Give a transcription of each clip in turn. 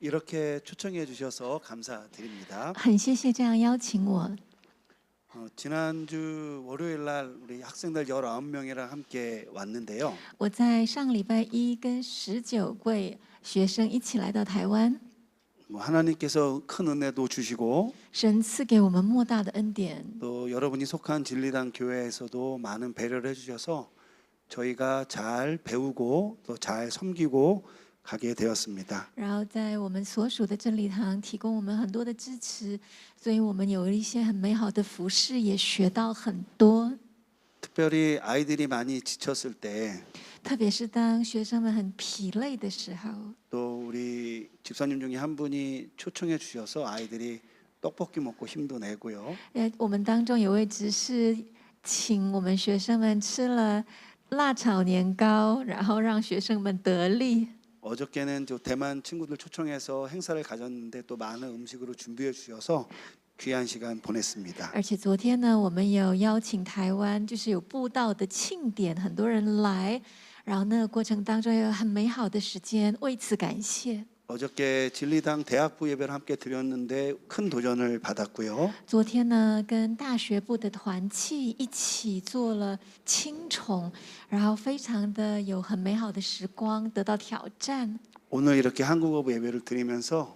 이렇게 초청해 주셔서 감사드립니다. 很谢谢这样邀请我。 지난주 월요일 날 우리 학생들 19명이랑 함께 왔는데요. 我在上礼拜一跟19位学生一起来到台湾， 하나님께서 큰 은혜도 주시고 神赐给我们莫大的恩典。 또 여러분이 속한 진리당 교회에서도 많은 배려를 해주셔서 저희가 잘 배우고 또 잘 섬기고 가게 되었습니다. 然后在我们所属的真理堂提供我们很多的支持，所以我们有一些很美好的服饰，也学到很多。 특별히 아이들이 많이 지쳤을 때 特别是当学生们很疲累的时候， 또 우리 집사님 중에 한 분이 초청해 주셔서 아이들이 떡볶이 먹고 힘도 내고요. 我们当中有位执事请我们学生们吃了辣炒年糕，然后让学生们得力。 어저께는 저 대만 친구들 초청해서 행사를 가졌는데 또 많은 음식으로 준비해 주셔서 귀한 시간 보냈습니다. 而且昨天呢，我们有邀请台湾，就是有布道的庆典，很多人来，然后那个过程当中有很美好的时间，为此感谢。 어저께 진리당 대학부 예배를 함께 드렸는데 큰 도전을 받았고요. 昨天呢，跟大学部的团契一起做了青虫，然后非常的有很美好的时光，得到挑战。 오늘 이렇게 한국어 예배를 드리면서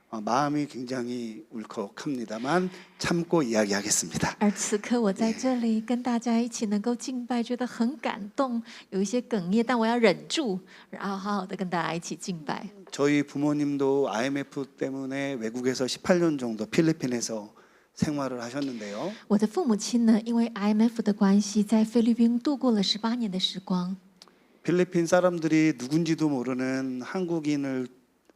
마음이 굉장히 울컥합니다만 참고 이야기하겠습니다. 而此刻我在这里跟大家一起能够敬拜，觉得很感动，有一些哽咽，但我要忍住，然后好好的跟大家一起敬拜。 저희 부모님도 IMF 때문에 외국에서 18년 정도 필리핀에서 생활을 하셨는데요. 我的父母亲呢，因为 IMF 的关系，在菲律宾度过了18年的时光。 필리핀 사람들이 누군지도 모르는 한국인을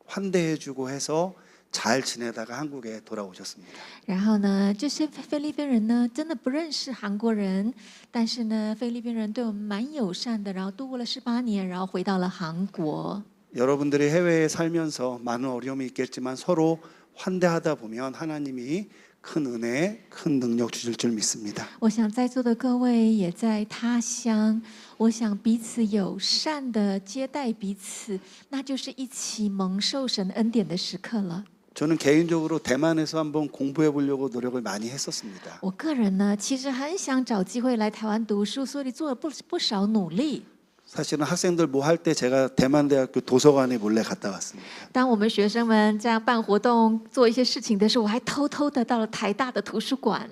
환대해주고 해서 잘 지내다가 한국에 돌아오셨습니다. 然后呢，这些菲律宾人呢，真的不认识韩国人，但是呢，菲律宾人对我们蛮友善的，然后度过了18年，然后回到了韩国。 여러분들이 해외에 살면서 많은 어려움이 있겠지만 서로 환대하다 보면 하나님이 큰 은혜, 큰 능력 주실 줄 믿습니다. 我想在座的各位也在他乡，我想彼此友善的接待彼此，那就是一起蒙受神恩典的时刻了。 저는 개인적으로 대만에서 한번 공부해 보려고 노력을 많이 했었습니다. 我个人呢，其实很想找机会来台湾读书，所以做了不少努力。 사실은 학생들 뭐 할 때 제가 대만대학교 도서관에 몰래 갔다 왔습니다. 当我们学生们这样办活动、做一些事情的时候，我还偷偷的到了台大的图书馆。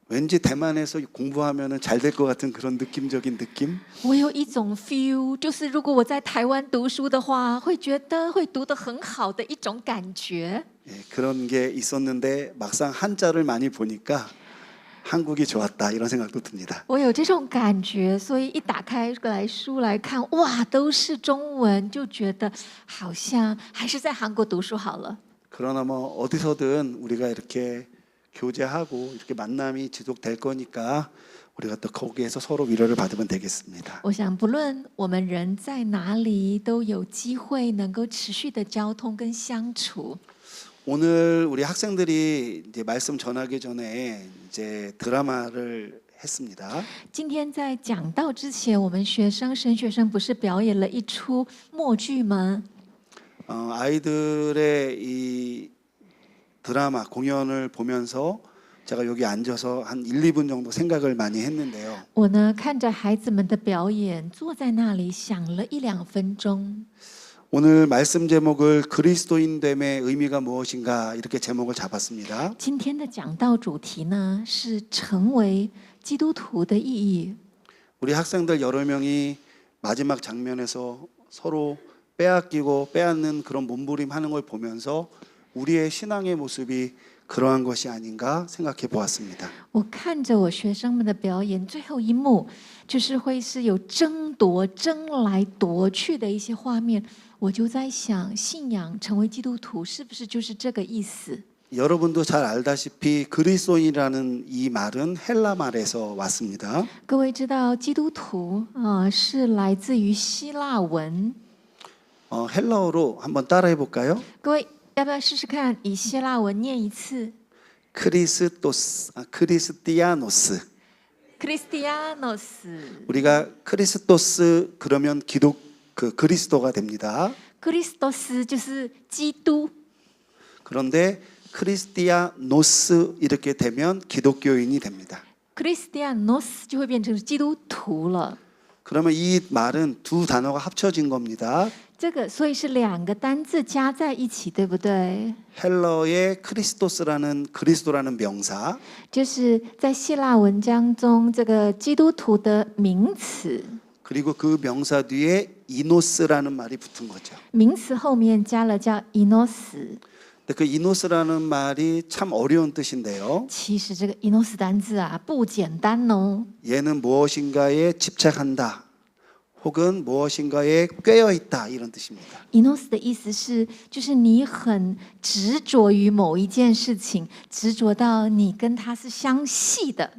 왠지 대만에서 공부하면 잘 될 것 같은 그런 느낌적인 느낌? 我有一种 feel，就是如果我在台湾读书的话，会觉得会读得很好的一种感觉。 예, 그런 게 있었는데 막상 한자를 많이 보니까 한국이 좋았다 이런 생각도 듭니다. 我有这种感觉，所以一打开来书来看，哇，都是中文，就觉得好像还是在韩国读书好了。 그러나 뭐 어디서든 우리가 이렇게 교제하고 이렇게 만남이 지속될 거니까 우리가 또 거기에서 서로 위로를 받으면 되겠습니다. 我想，不论我们人在哪里，都有机会能够持续的交通跟相处。 오늘 우리 학생들이 이제 말씀 전하기 전에 이제 드라마를 했습니다. 今天在讲道之前，我们神学生不是表演了一出默剧吗？ 아이들의 이 드라마 공연을 보면서 제가 여기 앉아서 한 1, 2분 정도 생각을 많이 했는데요. 我呢，看着孩子们的表演，坐在那里想了1-2分钟。 오늘 말씀 제목을 그리스도인됨의 의미가 무엇인가 이렇게 제목을 잡았습니다. 今天的讲道主题呢，是成为基督徒的意义。 우리 학생들 여러 명이 마지막 장면에서 서로 빼앗기고 빼앗는 그런 몸부림하는 걸 보면서 우리의 신앙의 모습이 그러한 것이 아닌가 생각해 보았습니다. 我看着我学生们的表演，最后一幕就是会是有争夺、争来夺去的一些画面，我就在想，信仰成为基督徒是不是就是这个意思？ 여러분도 잘 알다시피 그리스도인이라는 이 말은 헬라 말에서 왔습니다. 各位知道，基督徒是来自于希腊文。 헬라어로 한번 따라해 볼까요? 各位要不要试试看？以希腊文念一次。 크리스티아노스. 크리스티아노스. 우리가 크리스토스 그러면 기독 그 그리스도가 됩니다. 그리스도스 就是基督。 그런데 크리스티아노스 이렇게 되면 기독교인이 됩니다. Christianos 就会变成基督徒了。 그러면 이 말은 두 단어가 합쳐진 겁니다. 这个所以是两个单字加在一起，对不对？ 헬러의 크리스토스라는 그리스도라는 명사, 就是在希腊文章中，这个基督徒的名词， 그리고 그 명사 뒤에 이노스라는 말이 붙은 거죠. 名词后面加了叫 inos。 근데 그 이노스라는 말이 참 어려운 뜻인데요. 其实这个 inos 单字啊不简单哦。 얘는 무엇인가에 집착한다, 혹은 무엇인가에 꿰어 있다 이런 뜻입니다. inos 的意思是，就是你很执着于某一件事情，执着到你跟它是相系的。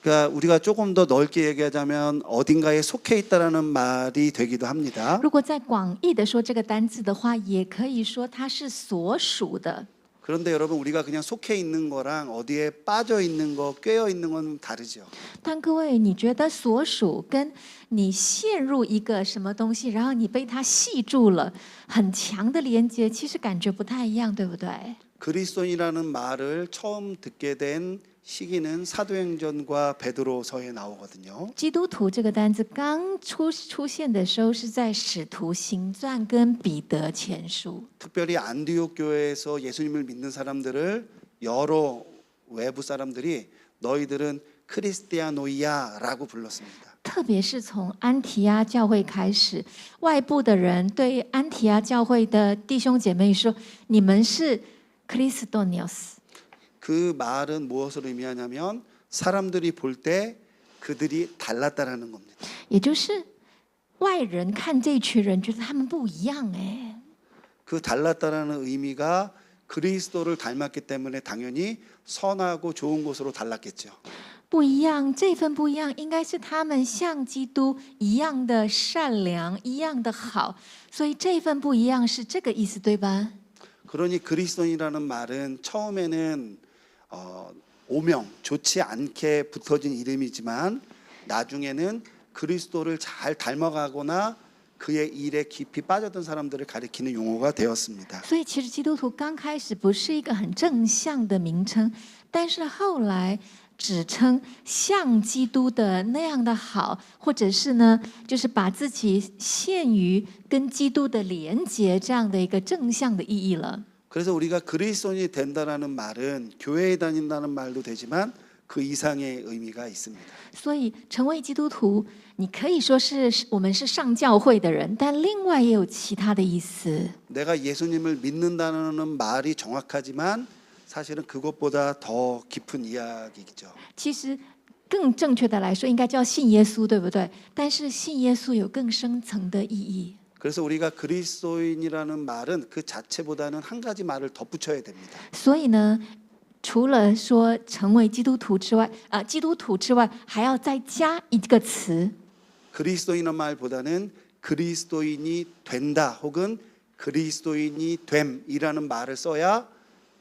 그러니까 우리가 조금 더 넓게 얘기하자면 어딘가에 속해 있다라는 말이 되기도 합니다. 如果再广义的说这个单字的话，也可以说它是所属的。 그런데 여러분 우리가 그냥 속해 있는 거랑 어디에 빠져 있는 거, 꿰어 있는 건 다르죠. 但各位，你觉得所属跟你陷入一个什么东西，然后你被它系住了，很强的连接，其实感觉不太一样，对不对？ 그리스도인이라는 말을 처음 듣게 된 시기는 사도행전과 베드로서에 나오거든요. 基督徒这个单字刚出现的时候，是在使徒行传跟彼得前书。 특별히 안디옥 교회에서 예수님을 믿는 사람들을 여러 외부 사람들이 너희들은 크리스티아노이야라고 불렀습니다. 特别是从安提阿教会开始，外部的人对安提阿教会的弟兄姐妹说：“你们是 Christonios。” 그 말은 무엇을 의미하냐면 사람들이 볼 때 그들이 달랐다라는 겁니다. 也就是外人看这群人，觉得他们不一样哎。 그 달랐다라는 의미가 그리스도를 닮았기 때문에 당연히 선하고 좋은 곳으로 달랐겠죠. 不一样，这份不一样，应该是他们像基督一样的善良，一样的好，所以这份不一样是这个意思，对吧？ 그러니 그리스도인이라는 말은 처음에는 오명, 좋지 않게 붙어진 이름이지만 나중에는 그리스도를 잘 닮아가거나 그의 일에 깊이 빠졌던 사람들을 가리키는 용어가 되었습니다. 所以其实基督徒刚开始不是一个很正向的名称，但是后来指称像基督的那样的好，或者是呢，就是把自己陷于跟基督的连结这样的一个正向的意义了。 그래서 우리가 그리스도인이 된다라는 말은 교회에 다닌다는 말도 되지만 그 이상의 의미가 있습니다. 所以成为基督徒，你可以说是我们是上教会的人，但另外也有其他的意思。 내가 예수님을 믿는다는 말이 정확하지만 사실은 그것보다 더 깊은 이야기죠. 其实更正确的来说，应该叫信耶稣，对不对？但是信耶稣有更深层的意义。 그래서 우리가 그리스도인이라는 말은 그 자체보다는 한 가지 말을 덧붙여야 됩니다. 所以呢，除了说成为基督徒之外，基督徒之外，还要再加一个词， 그리스도인의 말보다는 그리스도인이 된다 혹은 그리스도인이 됨이라는 말을 써야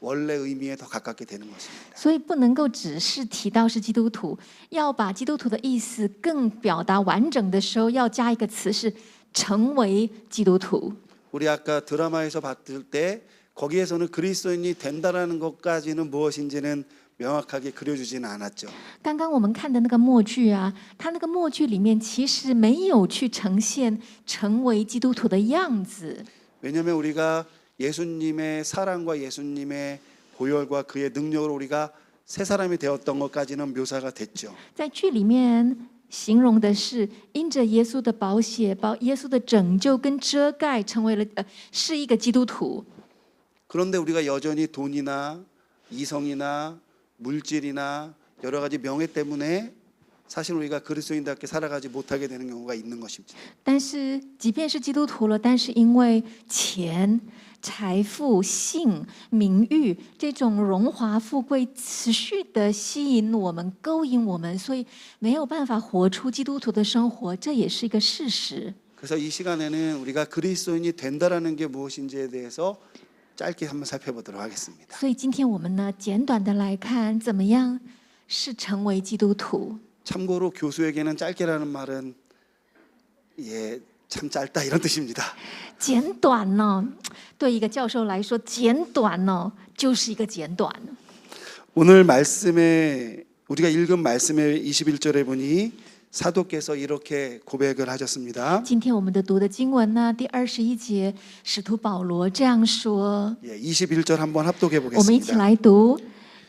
원래 의미에 더 가깝게 되는 것입니다. 所以不能够只是提到是基督徒，要把基督徒的意思更表达完整的时候，要加一个词是成为基督徒。 우리 아까 드라마에서 봤을 때 거기에서는 그리스도인이 된다라는 것까지는 무엇인지는 명확하게 그려주지는 않았죠. 刚刚我们看的那个默剧啊，它那个默剧里面其实没有去呈现成为基督徒的样子。 왜냐하면 우리가 예수님의 사랑과 예수님의 보혈과 그의 능력으로 우리가 새 사람이 되었던 것까지는 묘사가 됐죠. 在剧里面形容的是因着耶稣的宝血、耶稣的拯救跟遮盖，成为了是一个基督徒。 그런데 우리가 여전히 돈이나 이성이나 물질이나 여러 가지 명예 때문에 사실 우리가 그리스도인답게 살아가지 못하게 되는 경우가 있는 것입니다. 但是即便是基督徒了，但是因为钱、财富、性、名誉这种荣华富贵持续的吸引我们、勾引我们，所以没有办法活出基督徒的生活，这也是一个事实。 그래서 이 시간에는 우리가 그리스도인이 된다라는 게 무엇인지에 대해서 짧게 한번 살펴보도록 하겠습니다. 所以今天我们呢，简短的来看，怎么样是成为基督徒。 참고로 교수에게는 짧게라는 말은 참 짧다 이런 뜻입니다. 简短呢，对一个教授来说，简短呢就是一个简短。 오늘 말씀에 우리가 읽은 말씀의 21절에 보니 사도께서 이렇게 고백을 하셨습니다. 今天我们的读的经文呢，第21节，使徒保罗这样说， 예, 21절 한번 합독해 我们一起 보겠습니다. 来读。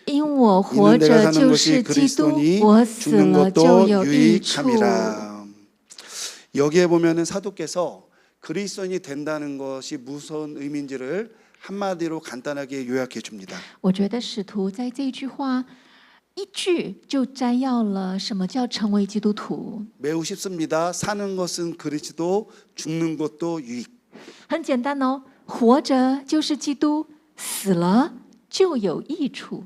因我活 있는 내가 着 사는 就 것이 是基督， 그리스도니 我死 죽는 了就 것도 有益处。 유익함이라. 여기에 보면은 사도께서 그리스도인이 된다는 것이 무슨 의미인지를 한마디로 간단하게 요약해 줍니다. 我觉得使徒在这句话一句就摘要了什么叫成为基督徒。 매우 쉽습니다. 사는 것은 그리스도, 죽는 것도 유익. 很简单哦，活着就是基督，死了就有益处。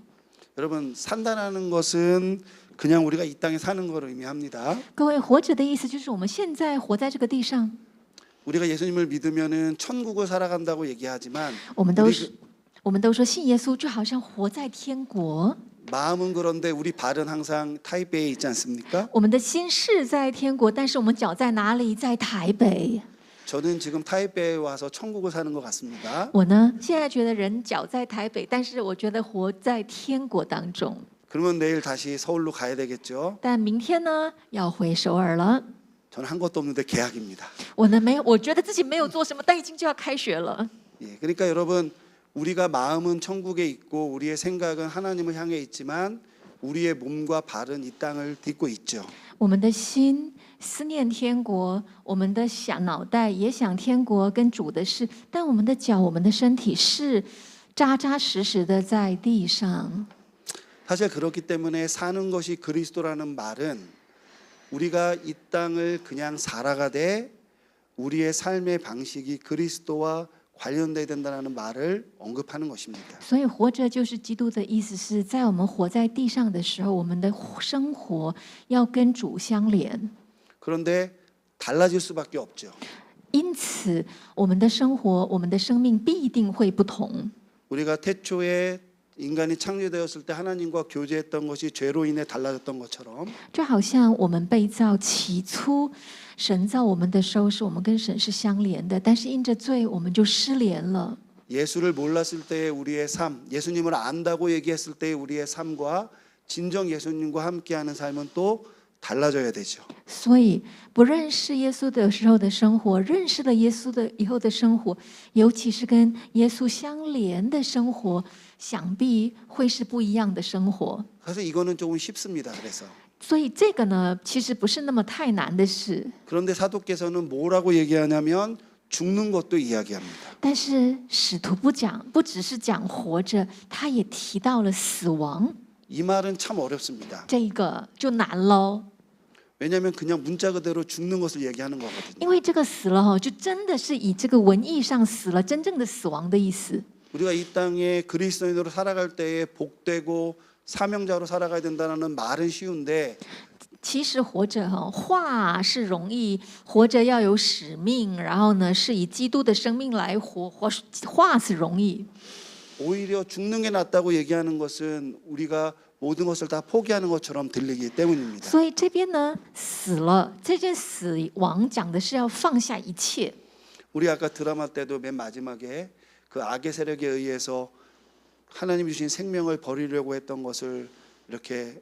여러분 산다는 것은 그냥 우리가 이 땅에 사는 걸 의미합니다. 各位，活着的意思就是我们现在活在这个地上， 우리가 예수님을 믿으면은 천국을 살아간다고 얘기하지만 我们都说信耶稣就好像活在天国， 마음은 그런데 우리 발은 항상 타이베이에 있지 않습니까? 我们的心是在天国，但是我们脚在哪里？在台北。 저는 지금 타이베이에 와서 천국을 사는 것 같습니다. 我呢，现在觉得人脚在台北，但是我觉得活在天国当中。 그러면 내일 다시 서울로 가야 되겠죠? 但明天呢，要回首尔了。 저는 한 것도 없는데 계약입니다. 我呢，没有，我觉得自己没有做什么，但已经就要开学了。 예, 그러니까 여러분 우리가 마음은 천국에 있고 우리의 생각은 하나님을 향해 있지만 우리의 몸과 발은 이 땅을 딛고 있죠. 我们的心思念天国，我们的脑袋也想天国跟主的事，但我们的脚、我们的身体是扎扎实实的在地上。 사실 그렇기 때문에 사는 것이 그리스도라는 말은 우리가 이 땅을 그냥 살아가되 우리의 삶의 방식이 그리스도와 관련돼야 된다는 말을 언급하는 것입니다. 所以活着就是基督的意思是在我们活在地上的时候，我们的生活要跟主相连。 그런데 달라질 수밖에 없죠. 因此，我们的生活、我们的生命必定会不同。 우리가 태초에 인간이 창조되었을 때 하나님과 교제했던 것이 죄로 인해 달라졌던 것처럼 就好像我们被造起初，神造我们的时候，是我们跟神是相连的，但是因着罪，我们就失联了。 예수를 몰랐을 때의 우리의 삶, 예수님을 안다고 얘기했을 때의 우리의 삶과 진정 예수님과 함께하는 삶은 또 달라져야 되죠. 所以，不认识耶稣的时候的生活，认识了耶稣的以后的生活，尤其是跟耶稣相连的生活，想必会是不一样的生活。 그래서 이거는 조금 쉽습니다. 그래서 所以这个呢，其实不是那么太难的事。 그런데 사도께서는 뭐라고 얘기하냐면 죽는 것도 이야기합니다. 但是使徒不只是讲活着，他也提到了死亡， 이 말은 참 어렵습니다. 这个就难喽。 왜냐하면 그냥 문자 그대로 죽는 것을 얘기하는 거거든요. 因为这个死了哈，就真的是以这个文义上死了，真正的死亡的意思。 우리가 이 땅에 그리스도인으로 살아갈 때에 복되고 사명자로 살아가야 된다는 말은 쉬운데 其实活着哈，话是容易，活着要有使命，然后呢，是以基督的生命来活，话是容易。 오히려 죽는 게 낫다고 얘기하는 것은 우리가 모든 것을 다 포기하는 것처럼 들리기 때문입니다. 所以这边呢，死了这件死亡讲的是要放下一切。 우리 아까 드라마 때도 맨 마지막에 그 악의 세력에 의해서 하나님이 주신 생명을 버리려고 했던 것을 이렇게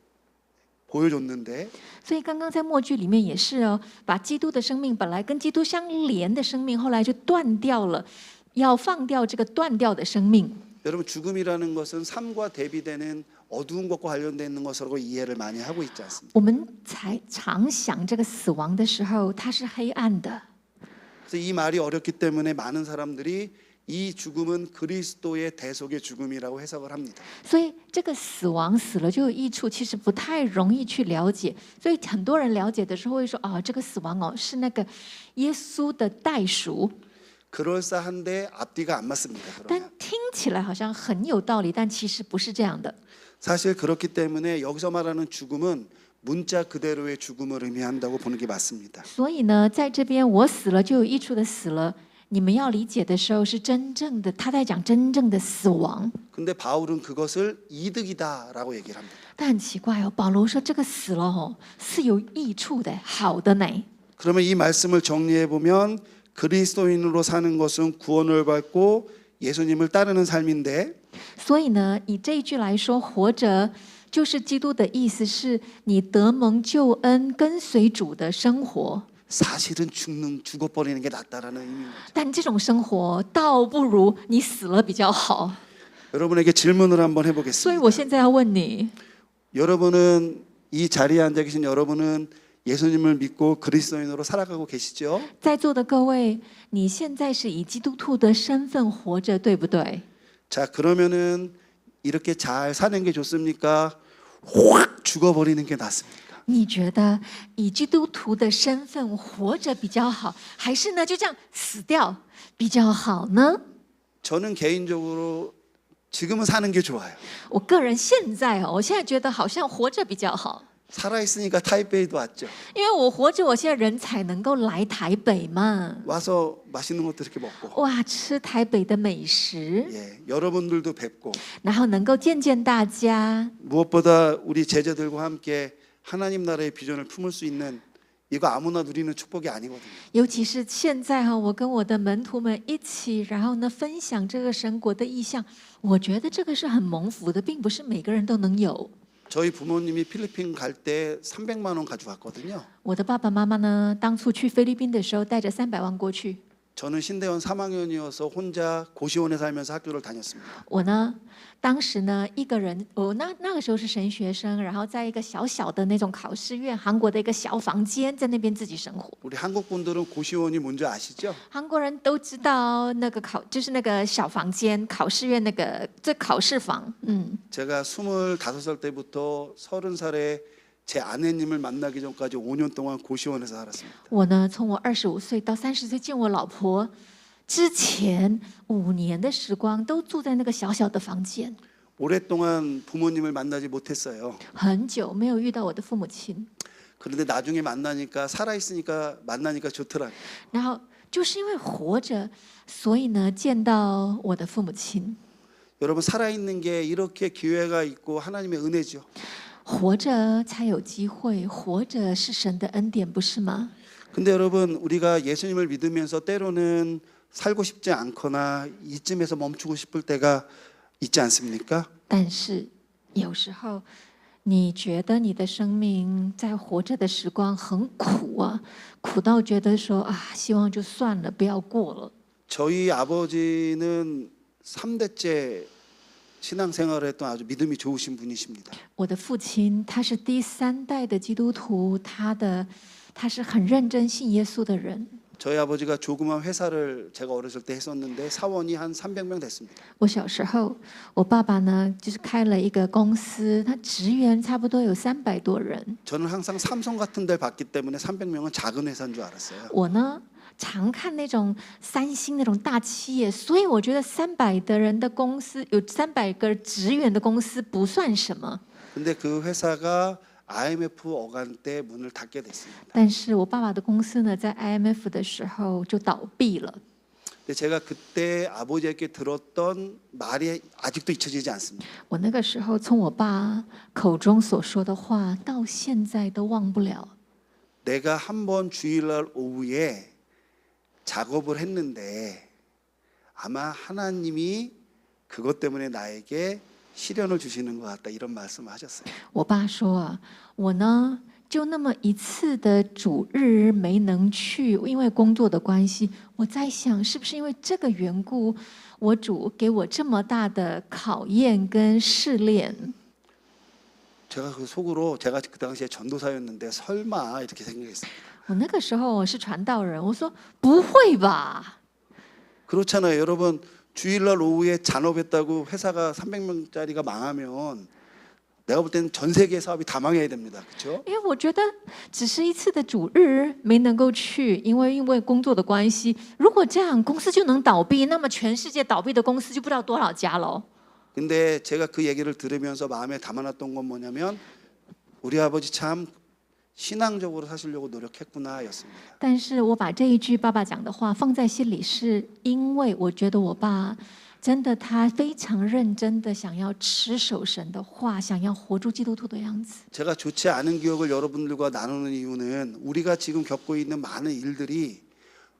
보여줬는데 所以刚刚在默剧里面也是哦，把基督的生命本来跟基督相连的生命，后来就断掉了，要放掉这个断掉的生命。 여러분 죽음이라는 것은 삶과 대비되는 어두운 것과 관련되어 있는 것으로 이해를 많이 하고 있지 않습니까? 我们才常想这个死亡的时候，它是黑暗的。 그래서 이 말이 어렵기 때문에 많은 사람들이 이 죽음은 그리스도의 대속의 죽음이라고 해석을 합니다. 所以这个死亡死了就有益处，其实不太容易去了解。所以很多人了解的时候会说：“啊，这个死亡哦，是那个耶稣的代赎。” 그럴싸한데 앞뒤가 안 맞습니다. 但 그러면 听起来好像很有道理，但其实不是这样的。 사실 그렇기 때문에 여기서 말하는 죽음은 문자 그대로의 죽음을 의미한다고 보는 게 맞습니다. 所以呢，在这边我死了就有益处的死了，你们要理解的时候是真正的，他在讲真正的死亡。 근데 바울은 그것을 이득이다라고 얘기를 합니다. 但很奇怪哦，保罗说这个死了哦是有益处的，好的呢。 그러면 이 말씀을 정리해 보면 그리스도인으로 사는 것은 구원을 받고 예수님을 따르는 삶인데 所以呢，以这一句来说，活着就是基督的意思，是你得蒙救恩、跟随主的生活。 사실은 죽어버리는 게 낫다라는 의미인 거죠. 但这种生活倒不如你死了比较好。 여러분에게 질문을 한번 所以 해보겠습니다. 我现在要问你， 여러분은 이 자리에 앉아 계신 여러분은 예수님을 믿고 그리스도인으로 살아가고 계시죠? 在座的各位，你现在是以基督徒的身份活着，对不对？ 자, 그러면은 이렇게 잘 사는 게 좋습니까? 확 죽어버리는 게 낫습니까? 你觉得以基督徒的身份活着比较好，还是呢就这样死掉比较好呢？ 저는 개인적으로 지금은 사는 게 좋아요. 我个人现在我现在觉得好像活着比较好， 살아있으니까 타이베이도 왔죠. 因为我活着，我现在人才能够来台北嘛。 와서 맛있는 것도 이렇게 먹고 哇，吃台北的美食， 예, 여러분들도 뵙고 然后能够见见大家， 무엇보다 우리 제자들과 함께 하나님 나라의 비전을 품을 수 있는 이거 아무나 누리는 축복이 아니거든요. 尤其是现在我跟我的门徒们一起，然后呢分享这个神国的意象，我觉得这个是很蒙福的，并不是每个人都能有。 저희 부모님이 필리핀 갈 때 300만 원 가져갔거든요. 我的爸爸妈妈呢，当初去菲律宾的时候，带着300万过去。 저는 신대원 3학년이어서 혼자 고시원에 살면서 학교를 다녔습니다. 我呢，当时呢，一个人，我那个时候是神学生，然后在一个小小的那种考试院，韩国的一个小房间，在那边自己生活。 우리 한국 분들은 고시원이 뭔지 아시죠? 韩国人都知道那个就是那个小房间，考试院那个这考试房。 제가 25살 때부터 30살에 제 아내님을 만나기 전까지 5년 동안 고시원에서 살았습니다. 我呢，从我25岁到30岁见我老婆之前5年的时光，都住在那个小小的房间， 오랫동안 부모님을 만나지 못했어요. 很久没有遇到我的父母亲。 그런데 나중에 만나니까 살아있으니까 만나니까 좋더라고요. 然后就是因为活着，所以呢，见到我的父母亲。 여러분 살아있는 게 이렇게 기회가 있고 하나님의 은혜죠. 活着才有机会，活着是神的恩典，不是吗？ 근데 여러분 우리가 예수님을 믿으면서 때로는 살고 싶지 않거나 이쯤에서 멈추고 싶을 때가 있지 않습니까? 但是有时候，你觉得你的生命在活着的时光很苦啊，苦到觉得说啊，希望就算了，不要过了。 저희 아버지는 3대째 신앙생활을 했던 아주 믿음이 좋으신 분이십니다. 我的父亲他是第3代的基督徒，他是很认真信耶稣的人。 저희 아버지가 조그만 회사를 제가 어렸을 때 했었는데 사원이 한 300명 됐습니다. 我小时候，我爸爸呢就是开了一个公司，他职员差不多有300多人。 저는 항상 삼성 같은 데를 봤기 때문에 300명은 작은 회사인 줄 알았어요. 我呢常看那种三星那种大企业，所以我觉得300的人的公司，有300个职员的公司不算什么。 근데 그 회사가 IMF 어간 때 문을 닫게 됐습니다. 但是我爸爸的公司呢，在 IMF 的时候就倒闭了。 근데 제가 그때 아버지에게 들었던 말이 아직도 잊혀지지 않습니다. 我那个时候从我爸口中所说的话，到现在都忘不了。 내가 한 번 주일날 오후에 작업을 했는데 아마 하나님이 그것 때문에 나에게 시련을 주시는 것 같다 이런 말씀을 하셨어요. 我爸说啊，我呢就那么一次的主日没能去，因为工作的关系。我在想，是不是因为这个缘故，我主给我这么大的考验跟试炼？ 제가 그 속으로 제가 그 당시에 전도사였는데 설마 이렇게 생각했습니다. 我那个时候我是传道人，我说不会吧？ 그렇잖아요. 여러분 주일날 오후에 잔업했다고 회사가 300명짜리가 망하면 내가 볼 때는 전 세계 사업이 다 망해야 됩니다. 그렇죠? 因为我觉得只是一次的主日没能够去，因为工作的关系。如果这样公司就能倒闭，那么全世界倒闭的公司就不知道多少家喽。 근데 제가 그 얘기를 들으면서 마음에 담아놨던 건 뭐냐면 우리 아버지 참 신앙적으로 사시려고 노력했구나였습니다. 但是我把这一句爸爸讲的话放在心里，是因为我觉得我爸真的，他非常认真的想要持守神的话，想要活出基督徒的样子。 제가 좋지 않은 기억을 여러분들과 나누는 이유는 우리가 지금 겪고 있는 많은 일들이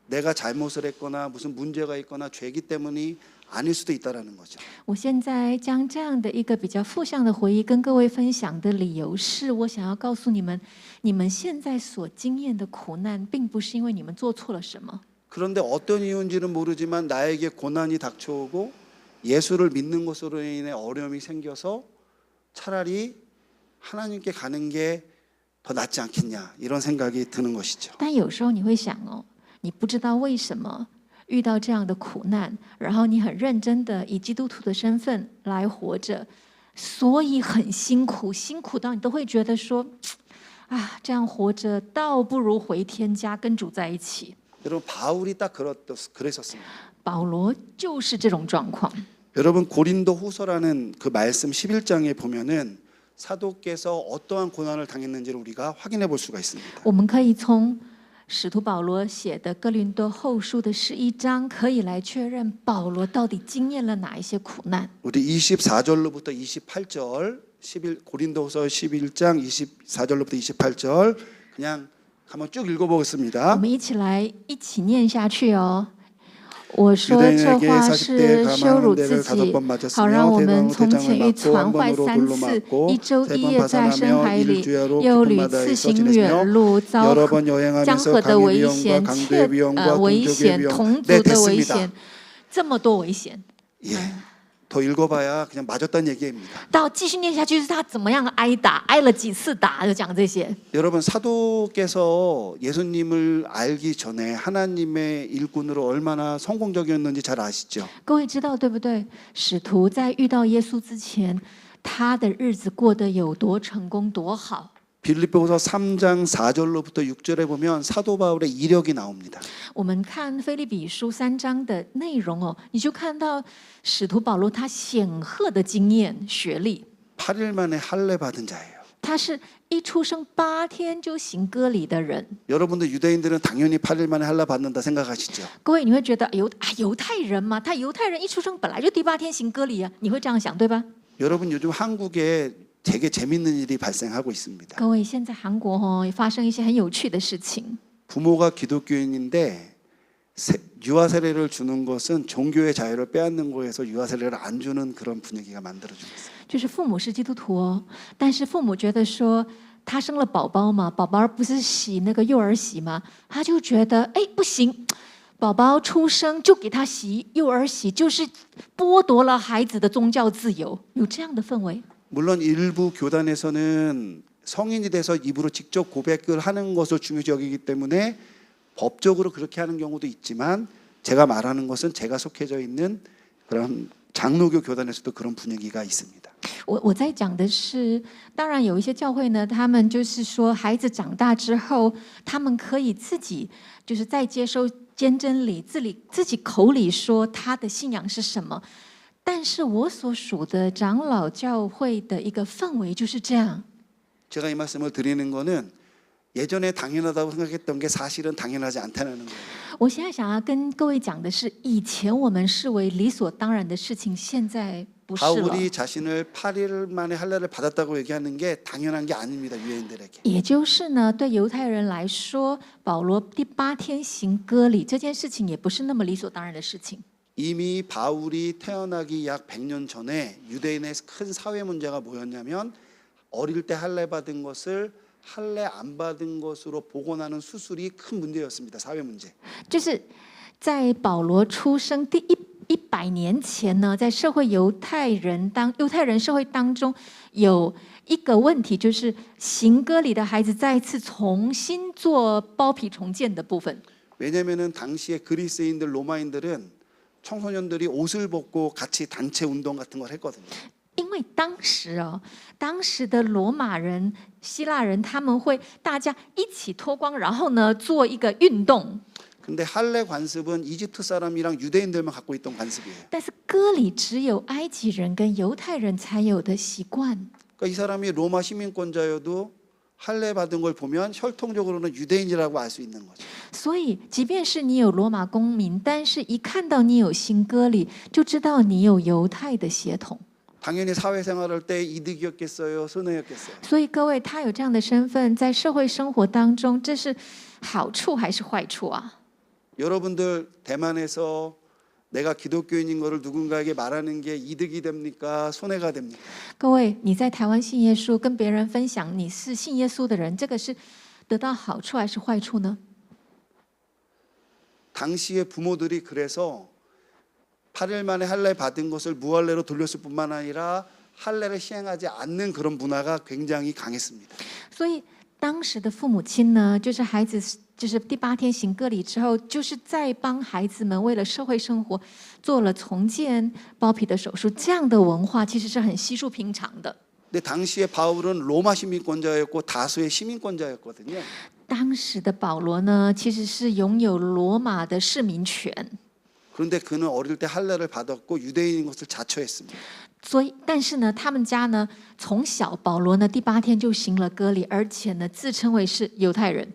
내가 잘못을 했거나 무슨 문제가 있거나 죄기 때문이 아닐 수도 있다라는 거죠. 我现在将这样的一个比较负向的回忆跟各位分享的理由是，我想要告诉你们，你们现在所经验的苦难，并不是因为你们做错了什么。 그런데 어떤 이유인지는 모르지만 나에게 고난이 닥쳐오고 예수를 믿는 것으로 인해 어려움이 생겨서 차라리 하나님께 가는 게 더 낫지 않겠냐 이런 생각이 드는 것이죠. 但有时候你会想哦，你不知道为什么遇到这样的苦难，然后你很认真的以基督徒的身份来活着，所以很辛苦，辛苦到你都会觉得说，啊，这样活着倒不如回天家跟主在一起。 여러분 바울이 딱 그랬었습니다. 保罗就是这种状况。 여러분 고린도 후서라는 그 말씀 11장에 보면은 사도께서 어떠한 고난을 당했는지를 우리가 확인해 볼 수가 있습니다. 我们可以从使徒保罗写的哥林多后书的11章，可以来确认保罗到底经验了哪一些苦难。 우리 24절로부터 28절 고린도후서 11장 24절로부터 28절 그냥 한번 쭉 我 읽어보겠습니다. 们一起念下去哦。我说这话是羞辱自己，好让我们从前遇传坏3次，一周1夜在深海里，又屡次行远路，遭江河的危险、危险、同族的危险，这么多危险。 예, 더 읽어봐야 그냥 맞았다는 얘기입니다. 到继续念下去是他怎么样挨打，挨了几次打，就讲这些。 여러분 사도께서 예수님을 알기 전에 하나님의 일꾼으로 얼마나 성공적이었는지 잘 아시죠? 各位知道对不对？使徒在遇到耶稣之前，他的日子过得有多成功、多好。 빌립보서 3장 4절로부터 6절에 보면 사도 바울의 이력이 나옵니다. 我们看腓立比书3章的内容哦，你就看到使徒保罗他显赫的经验、学历。 8일 만에 할례 받은 자예요. 他是一出生8天就行割礼的人。 여러분들 유대인들은 당연히 8일 만에 할례 받는다 생각하시죠? 各位，你会觉得犹太人嘛，他犹太人一出生本来就第8天行割礼啊，你会这样想对吧？ 여러분 요즘 한국에 되게 재밌는 일이 발생하고 있습니다. 各位，现在韩国也发生一些很有趣的事情。 부모가 기독교인인데 유아 세례를 주는 것은 종교의 자유를 빼앗는 거에서 유아 세례를 안 주는 그런 분위기가 만들어지고 있어요. 就是父母是基督徒哦，但是父母觉得说他生了宝宝嘛，宝宝不是洗那个幼儿洗吗？他就觉得不行，宝宝出生就给他洗幼儿洗，就是剥夺了孩子的宗教自由，有这样的氛围。 물론 일부 교단에서는 성인이 돼서 입으로 직접 고백을 하는 것을 중요시 여기기 때문에 법적으로 그렇게 하는 경우도 있지만 제가 말하는 것은 제가 속해져 있는 그런 장로교 교단에서도 그런 분위기가 있습니다. 我在讲的是，当然有一些教会呢，他们就是说，孩子长大之后，他们可以自己就是在接受坚真理，自己口里说他的信仰是什么。但是我所属的长老教会的一个氛围就是这样。 제가 이 말씀을 드리는 거는 예전에 당연하다고 생각했던 게 사실은 당연하지 않다는 거예요. 我现在想要跟各位讲的是，以前我们视为理所当然的事情，现在不是了。 바울이 자신을 8일 만에 할례를 받았다고 얘기하는 게 당연한 게 아닙니다. 유대인들에게. 也就是呢，对犹太人来说，保罗第8天行割礼这件事情，也不是那么理所当然的事情。 이미 바울이 태어나기 약 100년 전에 유대인의 큰 사회 문제가 뭐였냐면 어릴 때 할례 받은 것을 할례 안 받은 것으로 복원하는 수술이 큰 문제였습니다. 사회 문제. 就是在保罗出生第100年前呢，在犹太人社会当中有一个问题，就是行割礼的孩子再次重新做包皮重建的部分。 왜냐하면은 당시에 그리스인들 로마인들은 청소년들이 옷을 벗고 같이 단체 운동 같은 걸 했거든요. 因为当时的罗马人、希腊人，他们会大家一起脱光，然后呢做一个运动。 근데 할례 관습은 이집트 사람이랑 유대인들만 갖고 있던 관습이에요. 但是割礼只有埃及人跟犹太人才有的习惯。 그러니까 이 사람이 로마 시민권자여도 할례 받은 걸 보면 혈통적으로는 유대인이라고 알 수 있는 거죠. 所以，即便是你有罗马公民，但是一看到你有行割礼，就知道你有犹太的血统。 당연히 사회생활할 때 이득이었겠어요, 손해였겠어요? 所以，各位，他有这样的身份，在社会生活当中，这是好处还是坏处啊？ 여러분들 대만에서 내가 기독교인인 거를 누군가에게 말하는 게 이득이 됩니까? 손해가 됩니까? 各位，你在台湾信耶稣，跟别人分享你是信耶稣的人，这个是得到好处还是坏处呢？ 당시의 부모들이 그래서 8일 만에 할례 받은 것을 무할례로 돌렸을 뿐만 아니라 할례를 시행하지 않는 그런 문화가 굉장히 강했습니다. 所以当时的父母亲呢，就是孩子就是第8天行割礼之后，就是在帮孩子们为了社会生活做了重建包皮的手术，这样的文化其实是很稀疏平常的。 근데 당시에 바울은 로마 시민권자였고 다수의 시민권자였거든요. 当时的保罗呢，其实是拥有罗马的市民权， 그런데 그는 어릴 때 할례를 받았고 유대인인 것을 자처했습니다. 所以但是呢，他们家呢，从小保罗呢第8天就行了割礼，而且呢自称为是犹太人。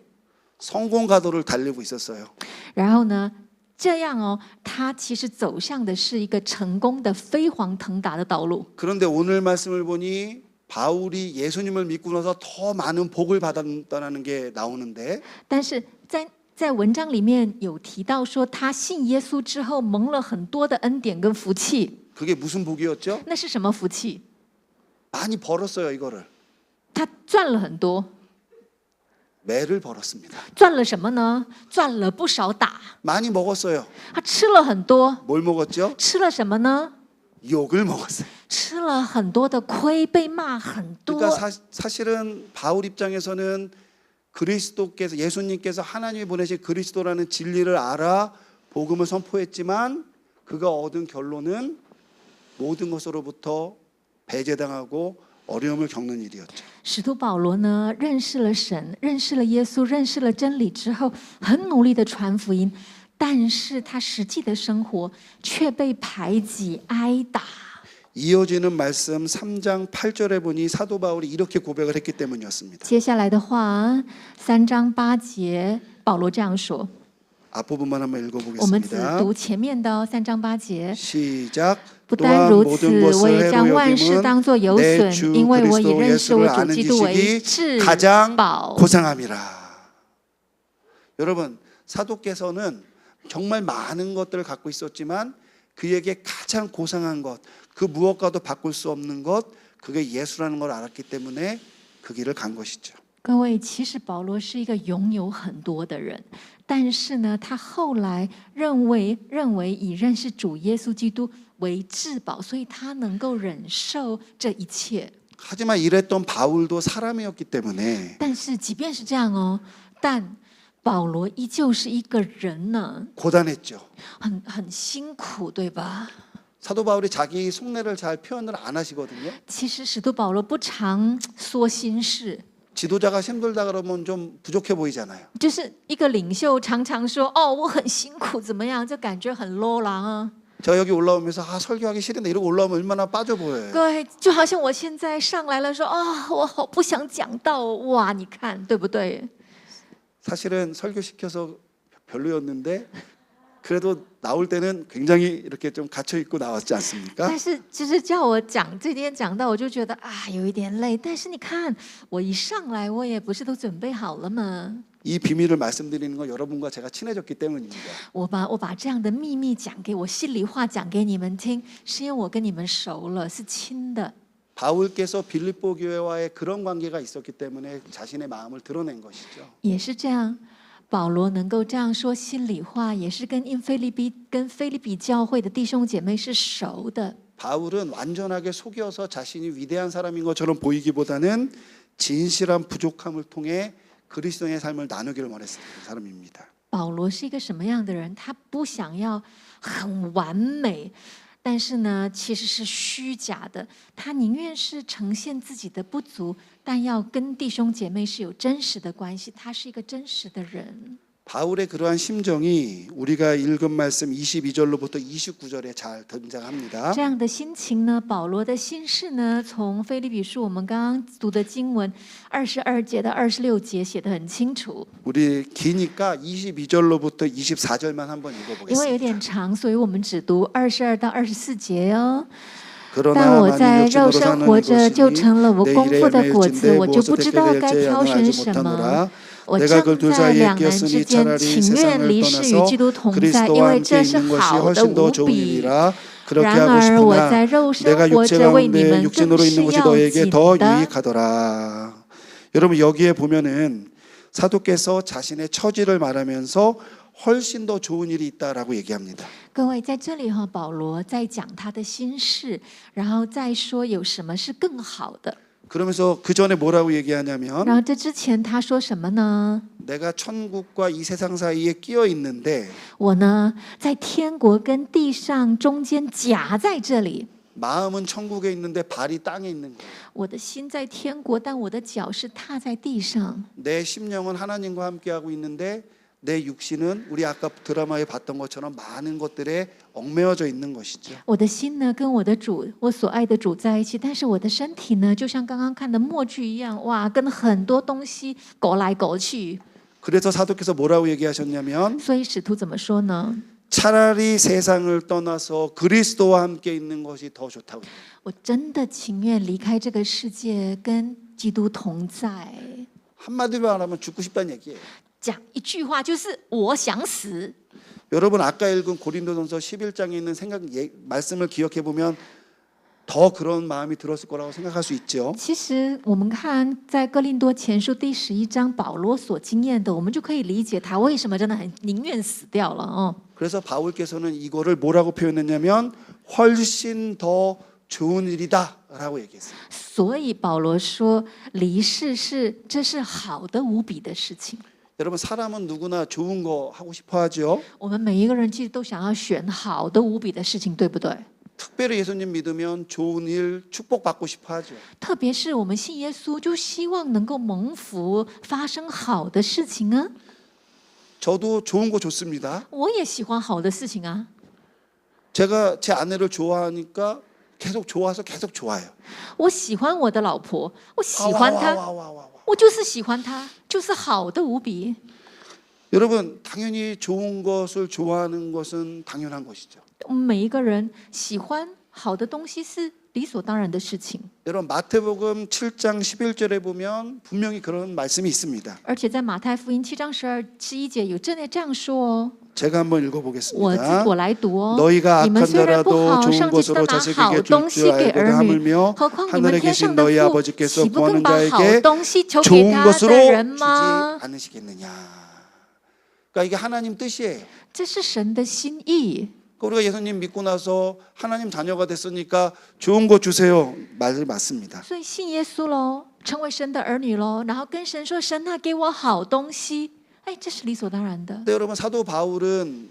성공 가도를 달리고 있었어요. 然后呢，这样哦，他其实走向的是一个成功的飞黄腾达的道路。 그런데 오늘 말씀을 보니 바울이 예수님을 믿고 나서 더 많은 복을 받았다는 게 나오는데 但是在文章里面有提到说，他信耶稣之后蒙了很多的恩典跟福气。 그게 무슨 복이었죠? 那是什么福气？ 많이 벌었어요, 이거를. 他赚了很多， 매를 벌었습니다. 赚了什么呢？赚了不少打。 많이 먹었어요. 他吃了很多， 뭘 먹었죠? 吃了什么呢？ 욕을 먹었어요. 吃了很多的亏，被骂很多。 그러니까 사실은 바울 입장에서는 그리스도께서 예수님께서 하나님이 보내신 그리스도라는 진리를 알아 복음을 선포했지만 그가 얻은 결론은 모든 것으로부터 배제당하고 어려움을 겪는 일이었죠. 使徒保罗呢，认识了神，认识了耶稣，认识了真理之后，很努力的传福音，但是他实际的生活却被排挤、挨打。 이어지는 말씀 3장 8절에 보니 사도 바울이 이렇게 고백을 했기 때문이었습니다. 接下来的话，3章8节，保罗这样说。 앞부분만 한번 我们只 읽어보겠습니다. 读前面的3章8节。 시작. 不单 또한 如此， 모든 我 것을 也将 해로 万事 여김은 当作有 내 损， 주 因为我以 그리스도 认识我 예수를 主 아는 基督为 지식이 至 가장 宝。 고상함이라. 여러분, 사도께서는 정말 많은 것들을 갖고 있었지만 그에게 가장 고상한 것, 그 무엇과도 바꿀 수 없는 것, 그게 예수라는 걸 알았기 때문에 그 길을 간 것이죠. 各位，其实保罗是一个拥有很多的人，但是呢，他后来认为以认识主耶稣基督为至宝，所以他能够忍受这一切。 하지만 이랬던 바울도 사람이었기 때문에 但是即便是这样哦，但保罗依旧是一个人呢， 고단했죠. 很辛苦，对吧？ 사도 바울이 자기 속내를 잘 표현을 안 하시거든요. 其实使徒保罗不常说心事。 지도자가 힘들다 그러면 좀 부족해 보이잖아요. 就是一个领袖常常说哦，我很辛苦，怎么样？就感觉很 low 啦啊！ 저 여기 올라오면서 설교하기 싫은데 이러고 올라오면 얼마나 빠져 보여요. 各位，就好像我现在上来了说啊、我好不想讲道，哇，你看对不对？ 사실은 설교 시켜서 별로였는데 그래도 나올 때는 굉장히 이렇게 좀 갇혀 있고 나왔지 않습니까? 但是就是叫我讲这天讲道，我就觉得啊有一点累。但是你看，我一上来我也不是都准备好了吗？ 이 비밀을 말씀드리는 건 여러분과 제가 친해졌기 때문입니다. 我把这样的秘密讲给我，心里话讲给你们听，是因为我跟你们熟了，是亲的。 바울께서 빌립보 교회와의 그런 관계가 있었기 때문에 자신의 마음을 드러낸 것이죠. 也是这样，保罗能够这样说心里话，也是跟腓利比教会的弟兄姐妹是熟的。 바울은 완전하게 속여서 자신이 위대한 사람인 것처럼 보이기보다는 진실한 부족함을 통해 그리스도의 삶을 나누기를 원했던 사람입니다. 保罗是一个什么样的人？他不想要很完美，但是呢，其实是虚假的。他宁愿是呈现自己的不足，但要跟弟兄姐妹是有真实的关系。他是一个真实的人。 바울의 그러한 심정이 우리가 읽은 말씀 22절로부터 29절에 잘 등장합니다. 这样的心情呢，保罗的心事呢，从腓立比书我们刚刚读的经文22节到26节写得很清楚。 우리 기니까 22절로부터 24절만 한번 因为有 읽어보겠습니다. 点长，所以我们只读22到24节哦。 但 그러나 我在 만일 肉 육신으로 身 사는 活着，就 것이니 成了我 내 功 일에 夫的果子， 매일진대 我就 무엇을 不知道 택하게 该 될지 挑 나는 选 알지 什么。 못하노라. 我 내가 正 그 두 在 사이에 两难之 끼었으니 间， 차라리 情愿 세상을 离世与 떠나서 基督同在，因 그리스도와 为 함께 这是 있는 것이 好的 훨씬 더 无 좋은 比。 일이라 그렇게 然 하고 而我 싶으나 在肉身 내가 活 육체 着，为你 가운데 们更 육신으로 是 있는 것이 要 너에게 紧 더 的。 유익하더라. 여러분 여기에 보면은 사도께서 자신의 처지를 말하면서 훨씬 더 좋은 일이 있다라고 얘기합니다. 各位在这里哈，保罗在讲他的心事，然后再说有什么是更好的。 그러면서 그 전에 뭐라고 얘기하냐면 然后这之前他说什么呢？ 내가 천국과 이 세상 사이에 끼어 있는데 我呢，在天国跟地上中间夹在这里， 마음은 천국에 있는데 발이 땅에 있는 거예요. 我的心在天国，但我的脚是踏在地上。 내 심령은 하나님과 함께하고 있는데 내 육신은 우리 아까 드라마에 봤던 것처럼 많은 것들에 얽매여져 있는 것이죠. 我的心呢，跟我的主，我所爱的主在一起，但是我的身体呢，就像刚刚看的默剧一样，哇，跟很多东西勾来勾去。 그래서 사도께서 뭐라고 얘기하셨냐면 所以使徒怎么说呢？ 차라리 세상을 떠나서 그리스도와 함께 있는 것이 더 좋다고. 我真的情愿离开这个世界，跟基督同在。 한마디로 말하면 죽고 싶다는 얘기예요. 讲一句话就是我想死。 여러분 아까 읽은 고린도전서 11장에 있는 말씀을 기억해 보면 더 그런 마음이 들었을 거라고 생각할 수 있죠. 其实我们看在哥林多前书第11章，保罗所经验的，我们就可以理解他为什么真的很宁愿死掉了哦。 그래서 바울께서는 이거를 뭐라고 표현했냐면 훨씬 더 좋은 일이다라고 얘기했어요. 所以保罗说，离世这是好的无比的事情。 여러분 사람은 누구나 좋은 거 하고 싶어 하죠. 我们每一个人其实都想要选好的无比的事情，对不对？ 특별히 예수님 믿으면 좋은 일 축복받고 싶어 하죠. 特别是我们信耶稣，就希望能够蒙福，发生好的事情啊。 저도 좋은 거 좋습니다. 我也喜欢好的事情啊。 제가 제 아내를 좋아하니까 계속 좋아서 계속 좋아요. 我喜欢我的老婆，我喜欢她， 와. 我就是喜欢她，就是好的无比。 여러분 당연히 좋은 것을 좋아하는 것은 당연한 것이죠. 我们每一个人喜欢好的东西是理所当然的事情。 여러분 마태복음 7장 11절에 보면 분명히 그런 말씀이 있습니다. 而且在马太福音7章11节有这样说哦。 제가 한번 我 읽어보겠습니다. 来读哦。 너희가 你们 악한 虽然不 자라도 好， 좋은 上帝知道 것으로 拿好 자식에게 东 줄 西 줄 给 알고 儿女， 하물며 何况你们 하늘에 天上 계신 的 너희 父， 아버지께서 岂不更 구하는 把好 자에게 东西求给 좋은 他 것으로 的人 주지 吗？ 않으시겠느냐. 그러니까 이게 하나님 뜻이에요. 这是神的心意。 우리가 예수님 믿고 나서 하나님 자녀가 됐으니까 좋은 거 주세요. 말 맞습니다. 所以信耶稣喽，成为神的儿女喽，然后跟神说：“神啊，给我好东西。”哎，这是理所当然的。 근데 여러분 사도 바울은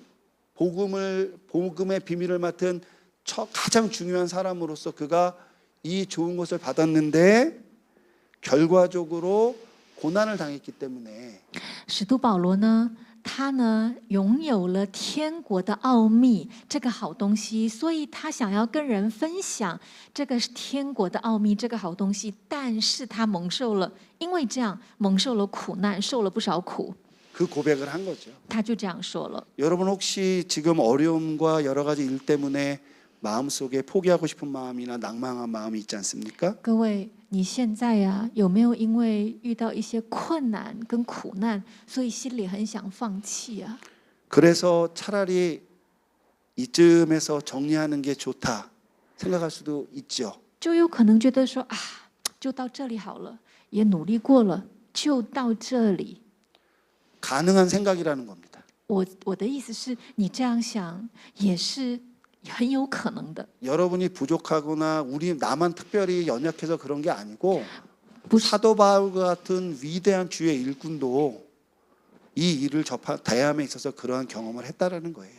복음의 비밀을 맡은 가장 중요한 사람으로서 그가 이 좋은 것을 받았는데 결과적으로 고난을 당했기 때문에 使徒保罗呢，他呢拥有了天国的奥秘这个好东西，所以他想要跟人分享这个是天国的奥秘这个好东西，但是他蒙受了，因为这样蒙受了苦难，受了不少苦。 그 고백을 한 거죠. 他就这样说了。 여러분 혹시 지금 어려움과 여러 가지 일 때문에 마음속에 포기하고 싶은 마음이나 낭망한 마음이 있지 않습니까? 各位，你现在呀，有没有因为遇到一些困难跟苦难，所以心里很想放弃啊？ 그래서 차라리 이쯤에서 정리하는 게 좋다 생각할 수도 있죠. 就有可能觉得说啊，就到这里好了，也努力过了，就到这里。 가능한 생각이라는 겁니다. 我的意思是，你这样想也是很有可能的。 여러분이 부족하거나 나만 특별히 연약해서 그런 게 아니고 不是 사도 바울 같은 위대한 주의 일꾼도 이 일을 대함에 있어서 그러한 경험을 했다라는 거예요.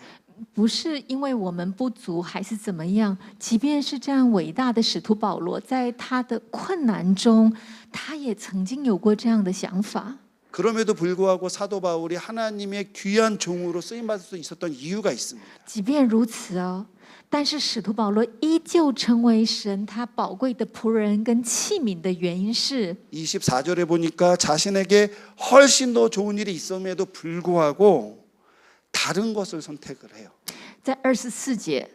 不是因为我们不足还是怎么样，即便是这样伟大的使徒保罗，在他的困难中，他也曾经有过这样的想法。 그럼에도 불구하고 사도 바울이 하나님의 귀한 종으로 쓰임 받을 수 있었던 이유가 있습니다. 即便如此哦，但是使徒保罗依旧成为神他宝贵的仆人跟器皿的原因是， 24절에 보니까 자신에게 훨씬 더 좋은 일이 있음에도 불구하고 다른 것을 선택을 해요. 在24节，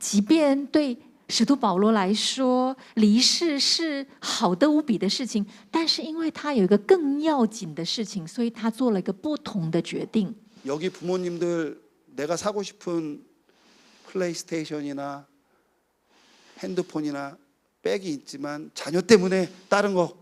即便对使徒保罗来说，离世是好的无比的事情，但是因为他有一个更要紧的事情，所以他做了一个不同的决定。 여기 부모님들 내가 사고 싶은 플레이스테이션이나 핸드폰이나 백이 있지만 자녀 때문에 다른 거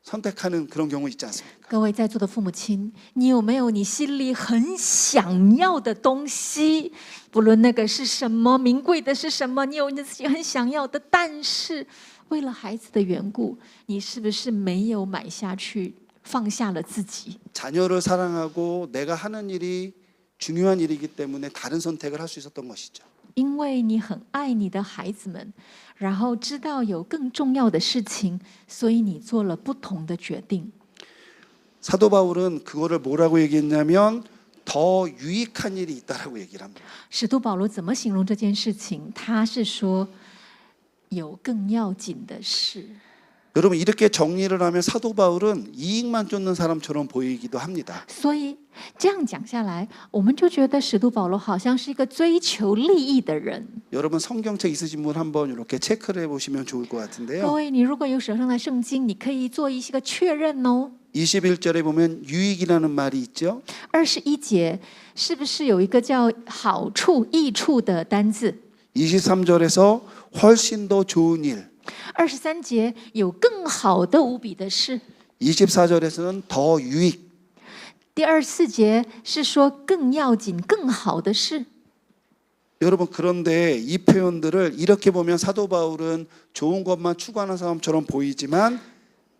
선택하는 그런 경우 있지 않습니까? 各位在座的父母亲，你有没有你心里很想要的东西？不论那个是什么，名贵的是什么，你有你自己很想要的，但是为了孩子的缘故，你是不是没有买下去，放下了自己？ 자녀를 사랑하고 내가 하는 일이 중요한 일이기 때문에 다른 선택을 할 수 있었던 것이죠. 因为你很爱你的孩子们，然后知道有更重要的事情，所以你做了不同的决定。 사도 바울은 그거를 뭐라고 얘기했냐면 더 유익한 일이 있다라고 얘기를 합니다. 使徒保罗怎么形容这件事情？他是说有更要紧的事。 여러분 이렇게 정리를 하면 사도 바울은 이익만 쫓는 사람처럼 보이기도 합니다. 所以这样讲下来，我们就觉得使徒保罗好像是一个追求利益的人。 여러분 성경책 있으신 분 한번 이렇게 체크를 해보시면 좋을 것 各 같은데요. 位，你如果有手上的圣经，你可以做一个确认哦。 21절에 보면 유익이라는 말이 있죠. 21节是不是有一个叫好处、益处的单字？ 23절에서 훨씬 더 좋은 일. 23节有更好的无比的事。 24절에서는 더 유익. 第24节是说更要紧、更好的事。 여러분 그런데 이 표현들을 이렇게 보면 사도 바울은 좋은 것만 추구하는 사람처럼 보이지만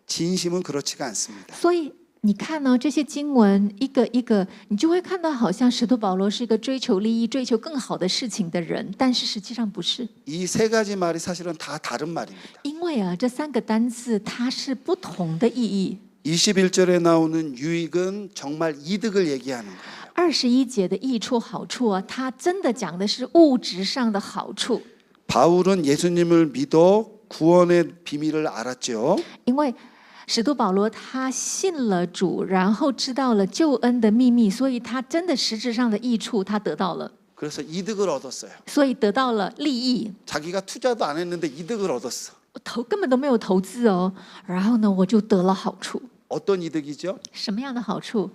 진심은 그렇지가 않습니다. 所以你看呢、这些经文一个一个，你就会看到好像使徒保罗是一个追求利益、追求更好的事情的人，但是实际上不是。 이 세 가지 말이 사실은 다 다른 말입니다. 因为啊，这三个单字它是不同的意义。 21절에 나오는 유익은 정말 이득을 얘기하는 거예요. 21节的益处、好处啊，它真的讲的是物质上的好处。 바울은 예수님을 믿어 구원의 비밀을 알았죠. 因为使徒保罗他信了主，然后知道了救恩的秘密，所以他真的实质上的益处他得到了， 그래서 이득을 얻었어요. 所以得到了利益。 자기가 투자도 안 했는데 이득을 얻었어. 我根本都没有投资哦，然后呢，我就得了好处。 어떤 이득이죠? 什么样的好处？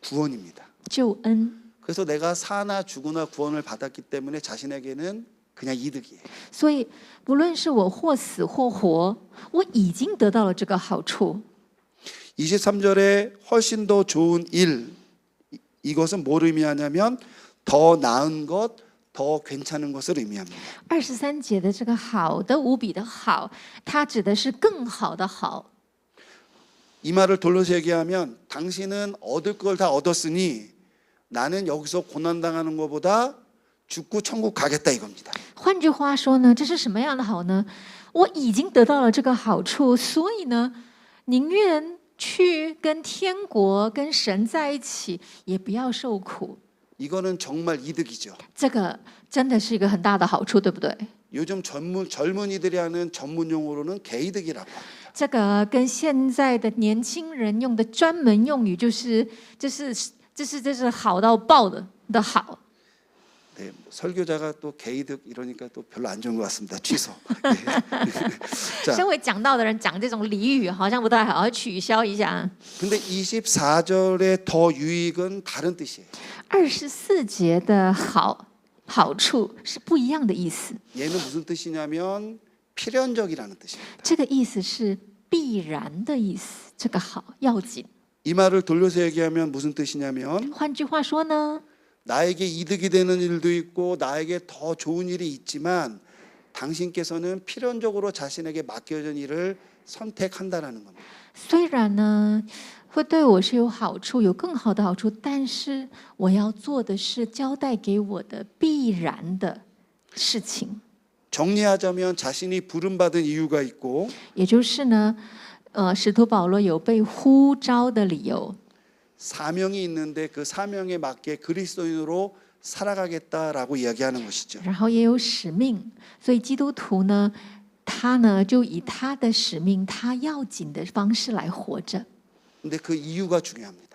구원입니다. 救恩。 그래서 내가 사나 죽으나 구원을 받았기 때문에 자신에게는 그냥 이득이에요. 所以不论是我或死或活，我已经得到了这个好处。 23절에 훨씬 더 좋은 일, 이것은 뭘 의미하냐면 더 나은 것, 더 괜찮은 것을 의미합니다. 23节的这个好的无比的好，它指的是更好的好。 이 말을 돌려서 얘기하면 당신은 얻을 걸 다 얻었으니 나는 여기서 고난당하는 것보다 죽고 천국 가겠다 이겁니다. 换句话说呢，这是什么样的好呢？我已经得到了这个好处，所以呢，宁愿去跟天国、跟神在一起，也不要受苦。 이거는 정말 이득이죠. 这个真的是一个很大的好处，对不对？ 요즘 젊은이들이 하는 전문 용어로는 개이득이라고 합니다. 这个跟现在的年轻人用的专门用语就是好到爆的好。 네, 설교자가 또 개이득 이러니까 또 별로 안 좋은 것 같습니다. 취소. 身 자, 为讲道的人讲这种俚语好像不太好，要取消一下。 근데 24절의 더 유익은 다른 뜻이에요. 24节的好处是不一样的意思， 얘는 무슨 뜻이냐면 필연적이라는 뜻입니다. 这个意思是必然的意思。这个好要紧。 이 말을 돌려서 얘기하면 무슨 뜻이냐면 换句话说呢， 나에게 이득이 되는 일도 있고 나에게 더 좋은 일이 있지만 당신께서는 필연적으로 자신에게 맡겨진 일을 선택한다라는 겁니다. 虽然呢会对我是有好处，有更好的好处，但是我要做的是交代给我的必然的事情。 정리하자면 자신이 부름받은 이유가 있고 也就是呢，使徒保罗有被呼召的理由， 사명이 있는데 그 사명에 맞게 그리스도인으로 살아가겠다라고 이야기하는 것이죠. 然后也有使命，所以基督徒呢，他呢就以他的使命，他要紧的方式来活着。 근데 그 이유가 중요합니다.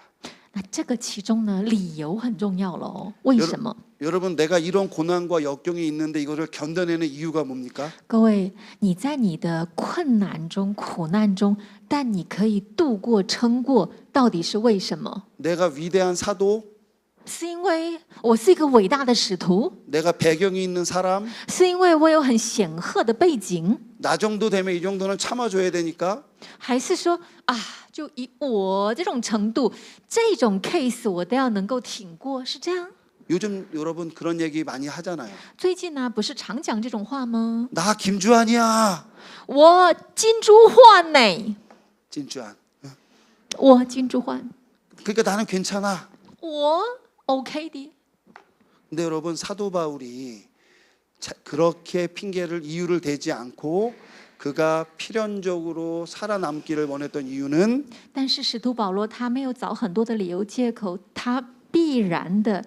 那这个其中呢，理由很重要了哦。为什么？ 여러분 내가 이런 고난과 역경이 있는데 이거를 견뎌내는 이유가 뭡니까? 各位，你在你的困难中、苦难中，但你可以度过、撑过，到底是为什么？ 내가 위대한 사도, 是因为我是一个伟大的使徒， 내가 배경이 있는 사람, 是因为我有很显赫的背景， 나 정도 되면 이 정도는 참아줘야 되니까 还是说啊，就以我这种程度，这种 case 我都要能够挺过，是这样？ 요즘 여러분 그런 얘기 많이 하잖아요. 最近呢，不是常讲这种话吗？ 나 김주환이야. 我金珠焕呢， 진주환. 我金珠焕， 그러니까 나는 괜찮아. 我 OK 的。 근데 여러분 사도 바울이 그렇게 핑계를 이유를 대지 않고 그가 필연적으로 살아남기를 원했던 이유는 但是使徒保罗他没有找很多的理由借口，他必然的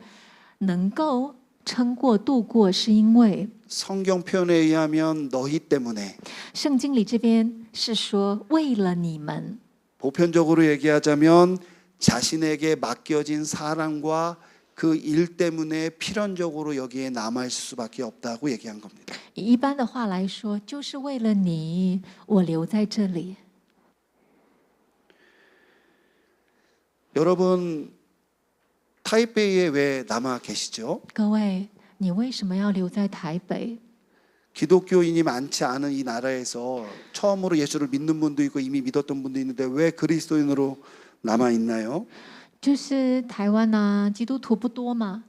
能够撑过度过，是因为 성경 표현에 의하면 너희 때문에 圣经里这边是说为了你们， 보편적으로 얘기하자면 자신에게 맡겨진 사랑과 그 일 때문에 필연적으로 여기에 남아 있을 수밖에 없다고 얘기한 겁니다. 以一般的话来说，就是为了你，我留在这里。 여러분 타이베이에 왜 남아 계시죠? 各位，你为什么要留在台北？ 기독교인이 많지 않은 이 나라에서 처음으로 예수를 믿는 분도 있고 이미 믿었던 분도 있는데 왜 그리스도인으로 남아 있나요? 就是台湾啊，基督徒不多嘛，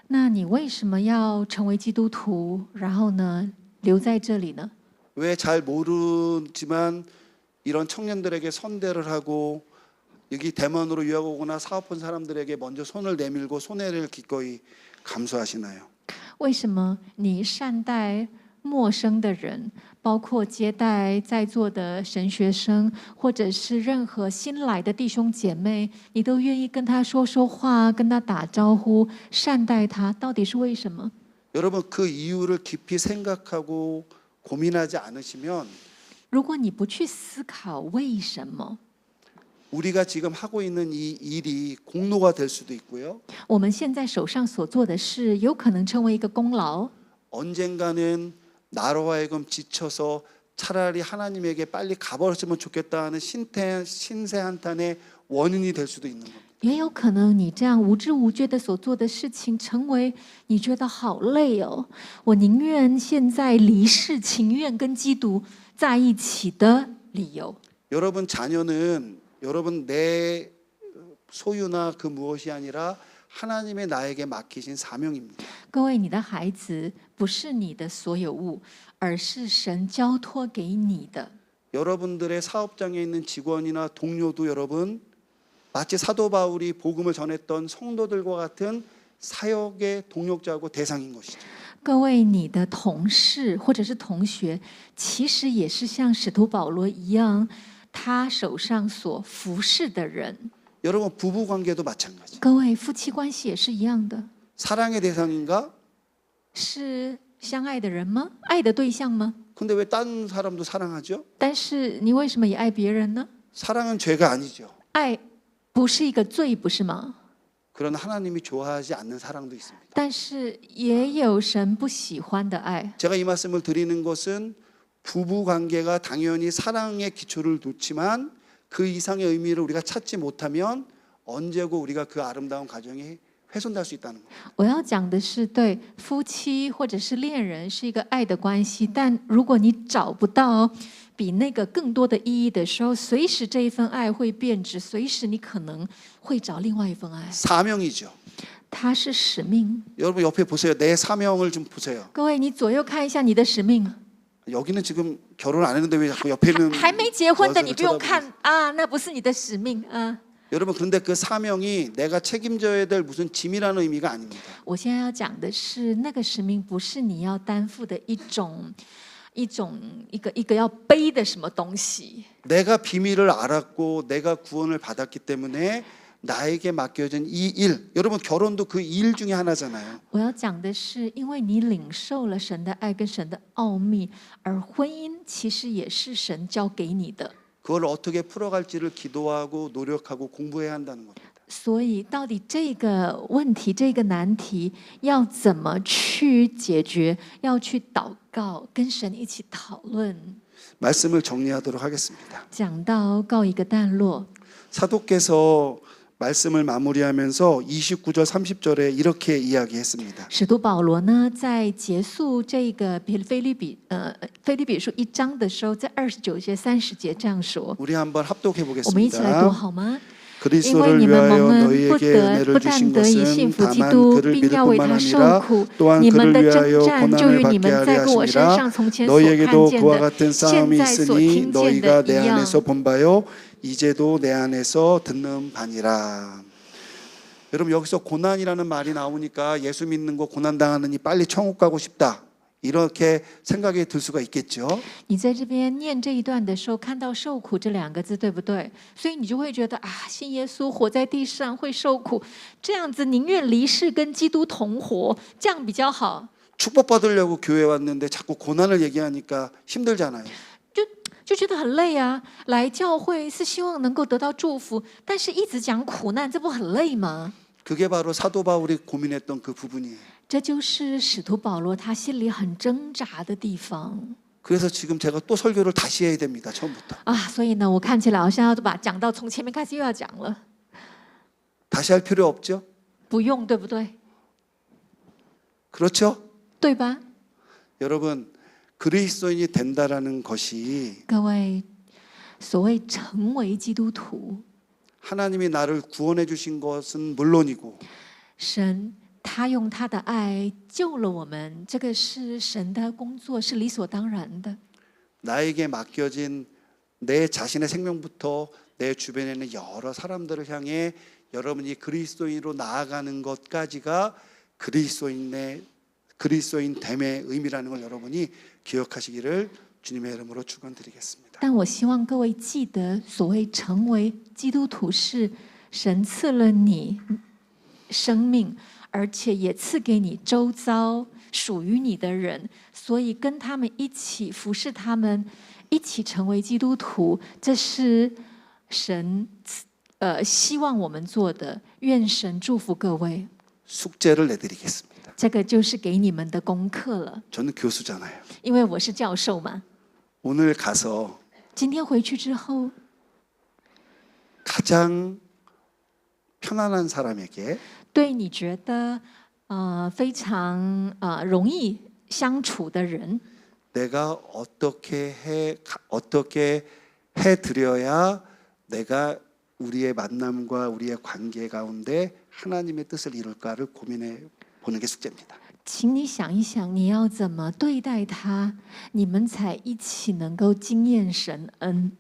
那你为什么要成为基督徒，然后呢留在这里呢？ 왜 잘 모르지만 이런 청년들에게 선대를 하고 여기 대만으로 유학 오거나 사업 온 사람들에게 먼저 손을 내밀고 손해를 기꺼이 감수하시나요? 为什么你善待陌生的人，包括接待在座的神学生，或者是任何新来的弟兄姐妹，你都愿意跟他说说话，跟他打招呼，善待他，到底是为什么？ 여러분 그 이유를 깊이 생각하고 고민하지 않으시면 如果你不去思考为什么， 우리가 지금 하고 있는 이 일이 공로가 될 수도 있고요. 我们现在手上所做的事，有可能成为一个功劳。 언젠가는 나로 하여금 지쳐서 차라리 하나님에게 빨리 가버렸으면 좋겠다 하는 신세 한탄의 원인이 될 수도 있는 겁니다. 也有可能你这样无知无觉的所做的事情，成为你觉得好累哦，我宁愿现在离世，情愿跟基督在一起的理由。 여러분 자녀는 여러분 내 소유나 그 무엇이 아니라 하나님의 나에게 맡기신 사명입니다. 各位，你的孩子不是你的所有物，而是神交托给你的。 여러분들의 사업장에 있는 직원이나 동료도 여러분 마치 사도 바울이 복음을 전했던 성도들과 같은 사역의 동역자고 대상인 것이죠. 各位，你的同事或者是同学，其实也是像使徒保罗一样，他手上所服侍的人。 여러분 부부 관계도 마찬가지. 各位，夫妻关系也是一样的， 사랑의 대상인가? 是相爱的人吗？爱的对象吗？ 근데 왜 다른 사람도 사랑하죠? 但是你为什么也爱别人呢？ 사랑은 죄가 아니죠. 爱不是一个罪，不是吗？ 그러나 하나님이 좋아하지 않는 사랑도 있습니다. 但是也有神不喜欢的爱。 제가 이 말씀을 드리는 것은 부부 관계가 당연히 사랑의 기초를 놓지만 그 이상의 의미를 우리가 찾지 못하면 언제고 우리가 그 아름다운 가정이 훼손될 수 있다는 거예요. 我要讲的是，对夫妻或者是恋人是一个爱的关系，但如果你找不到比那个更多的意义的时候，随时这一份爱会变质，随时你可能会找另外一份爱。 사명이죠. 它是使命。 여러분 옆에 보세요. 내 사명을 좀 보세요. 各位，你左右看一下你的使命。 여기는 지금 결혼 안 했는데 왜 자꾸 옆에는 还没结婚的， 여자를 你不用 쳐다보고 看啊，那不是你的使命啊。 여러분 그런데 그 사명이 내가 책임져야 될 무슨 짐이라는 의미가 아닙니다. 我现在要讲的是，那个使命不是你要担负的一种一个要背的什么东西。 내가 비밀을 알았고 내가 구원을 받았기 때문에 나에게 맡겨진 이 일, 여러분 결혼도 그 일 중에 하나잖아요. 我要讲的是，因为你领受了神的爱跟神的奥秘，而婚姻其实也是神交给你的。 그걸 어떻게 풀어갈지를 기도하고 노력하고 공부해야 한다는 겁니다. 所以，到底这个问题、这个难题要怎么去解决？要去祷告，跟神一起讨论。 말씀을 정리하도록 하겠습니다. 讲到告一个段落， 사도께서 말씀을 마무리하면서 29절 30절에 이렇게 이야기했습니다. 使徒保罗呢，在结束这个腓立比书1章的时候，在29节、30节这样说。 우리 한번 합독해 我们一起来读 보겠습니다. 好吗？ 그리스도를 위하여 너희에게 은혜를 주신 것은 다만 그를 믿을 뿐만 아니라 또한 그를 위하여 고난을 받게 하려 하심이라. 너희에게도 그와 같은 싸움이 있으니 너희가 내 안에서 본 바요 이제도 내 안에서 듣는 바니라. 여러분 여기서 고난이라는 말이 나오니까 예수 믿는 거 고난 당하느니 빨리 천국 가고 싶다. 이렇게 생각이 들 수가 있겠죠. 你在这边念这一段的时候，看到受苦这两个字，对不对？所以你就会觉得啊，信耶稣活在地上会受苦，这样子宁愿离世跟基督同活，这样比较好。 축복 받으려고 교회 왔는데 자꾸 고난을 얘기하니까 힘들잖아요. 就觉得很累啊！来教会是希望能够得到祝福，但是一直讲苦难，这不很累吗？ 그게 바로 사도 바울이 고민했던 그 부분이에요. 这就是使徒保罗他心里很挣扎的地方 그래서 지금 제가 또 설교를 다시 해야 됩니다. 처음부터. 啊！所以呢，我看起来好像要把讲到从前面开始又要讲了， 다시 할 필요 없죠? 不用对不对？ 그렇죠? 对吧？ 여러분 그리스도인이 된다라는 것이 各位，所谓成为基督徒， 하나님이 나를 구원해 주신 것은 물론이고 神他用他的爱救了我们，这个是神的工作，是理所当然的。 나에게 맡겨진 내 자신의 생명부터 내 주변에 있는 여러 사람들을 향해 여러분이 그리스도인으로 나아가는 것까지가 그리스도인 됨의 의미라는 걸 여러분이 기억하시기를 주님의 이름으로 축원드리겠습니다. 但我希望各位记得，所谓成为基督徒，是神赐了你生命，而且也赐给你周遭属于你的人，所以跟他们一起服侍他们，一起成为基督徒，这是神希望我们做的。愿神祝福各位。 숙제를 내드리겠습니다. 这个就是给你们的功课了， 저는 교수잖아요. 因为我是教授嘛。 오늘 가서 今天回去之后， 가장 편안한 사람에게 对你觉得非常容易相处的人， 내가 어떻게 해 드려야 내가 우리의 만남과 우리의 관계 가운데 하나님의 뜻을 이룰까를 고민해 보는 게 숙제입니다. 请你想一想，你要怎么对待他，你们才一起能够经验神恩。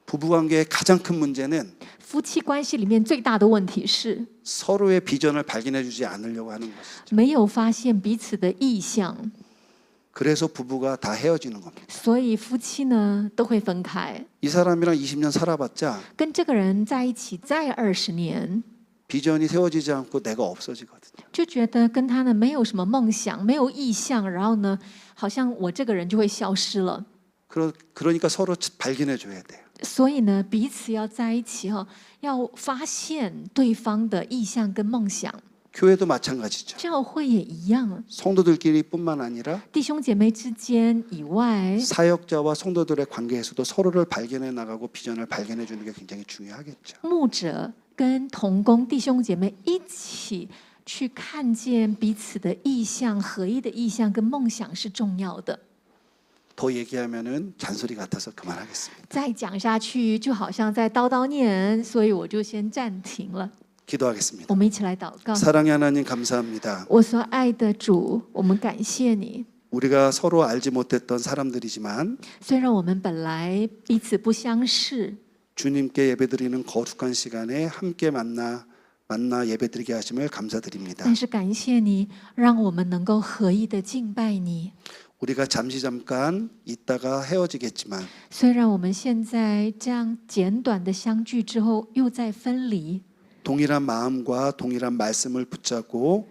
부부관계의 가장 큰 문제는 夫妻关系里面最大的问题是 서로의 비전을 발견해 주지 않으려고 하는 것이죠. 没有发现彼此的意向， 그래서 부부가 다 헤어지는 겁니다. 所以夫妻呢都会分开。 이 사람이랑 20년 살아봤자 跟这个人在一起再20年， 비전이 세워지지 않고 내가 없어지거든요. 就觉得跟他呢没有什么梦想，没有意向，然后呢，好像我这个人就会消失了。 그러니까 서로 발견해 줘야 돼요. 所以呢，彼此要在一起要发现对方的意向跟梦想。 교회도 마찬가지죠. 教会也一样， 성도들끼리뿐만 아니라 弟兄姐妹之间以外， 사역자와 성도들의 관계에서도 서로를 발견해 나가고 비전을 발견해 주는 게 굉장히 중요하겠죠. 牧者跟同工弟兄姐妹一起去看见彼此的意向、合一的意向跟梦想是重要的。 더 얘기하면은 잔소리 같아서 그만하겠습니다. 再讲下去就好像在叨叨念，所以我就先暂停了。 기도하겠습니다. 我们一起来祷告。 사랑의 하나님 감사합니다. 我所爱的主，我们感谢你。 우리가 서로 알지 못했던 사람들이지만 虽然我们本来彼此不相识， 주님께 예배드리는 거룩한 시간에 함께 만나 예배드리게 하심을 감사드립니다. 但是感谢你，让我们能够合一的敬拜你。 우리가 잠깐 있다가 헤어지겠지만 虽然我们现在这样简短的相聚之后又再分离， 동일한 마음과 동일한 말씀을 붙잡고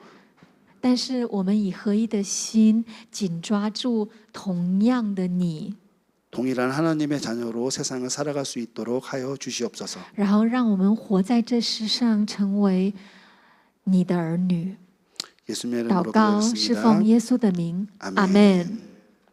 但是我们以合一的心紧抓住同样的你， 동일한 하나님의 자녀로 세상을 살아갈 수 있도록 하여 주시옵소서. 然后让我们活在这世上，成为你的儿女。 예수님의 祷 이름으로 告是奉 기도했습니다. 耶稣的名， 아멘 阿门。